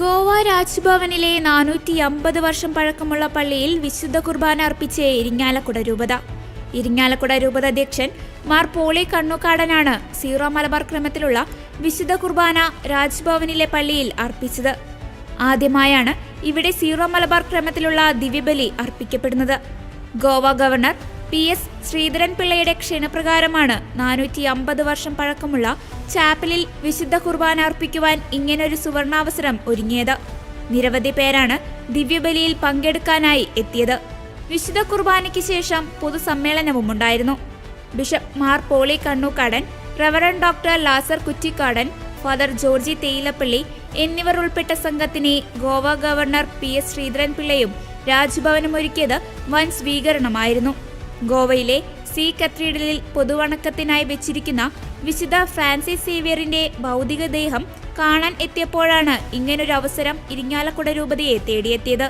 ഗോവ രാജ്ഭവനിലെ 450 വർഷം പഴക്കമുള്ള പള്ളിയിൽ വിശുദ്ധ കുർബാന അർപ്പിച്ച് ഇരിങ്ങാലക്കുട രൂപത. ഇരിങ്ങാലക്കുട രൂപത അധ്യക്ഷൻ മാർ പോളി കണ്ണൂക്കാടനാണ് സീറോ മലബാർ ക്രമത്തിലുള്ള വിശുദ്ധ കുർബാന രാജ്ഭവനിലെ പള്ളിയിൽ അർപ്പിച്ചത്. ആദ്യമായാണ് ഇവിടെ സീറോ മലബാർ ക്രമത്തിലുള്ള ദിവ്യബലി അർപ്പിക്കപ്പെടുന്നത്. ഗോവ ഗവർണർ PS ശ്രീധരൻ പിള്ളയുടെ ക്ഷണപ്രകാരമാണ് 450 വർഷം പഴക്കമുള്ള ചാപ്പലിൽ വിശുദ്ധ കുർബാന അർപ്പിക്കുവാൻ ഇങ്ങനൊരു സുവർണാവസരം ഒരുങ്ങിയത്. നിരവധി പേരാണ് ദിവ്യബലിയിൽ പങ്കെടുക്കാനായി എത്തിയത്. വിശുദ്ധ കുർബാനയ്ക്ക് ശേഷം പൊതുസമ്മേളനവും ഉണ്ടായിരുന്നു. Bishop Mar Pauly Kannookadan, reverend doctor Lazar Kuttikkadan, father Georgy Theyilappally എന്നിവർ ഉൾപ്പെട്ട സംഘത്തിനെ ഗോവ ഗവർണർ PS ശ്രീധരൻ പിള്ളയും രാജ്ഭവനും ഒരുക്കിയത് വൻ സ്വീകരണമായിരുന്നു. ഗോവയിലെ സി കത്തീഡ്രലിൽ പൊതുവണക്കത്തിനായി വെച്ചിരിക്കുന്ന വിശുദ്ധ ഫ്രാൻസിസ് സേവ്യറിന്റെ ഭൗതികദേഹം കാണാൻ എത്തിയപ്പോഴാണ് ഇങ്ങനൊരു അവസരം ഇരിങ്ങാലക്കുട രൂപതയെ തേടിയെത്തിയത്.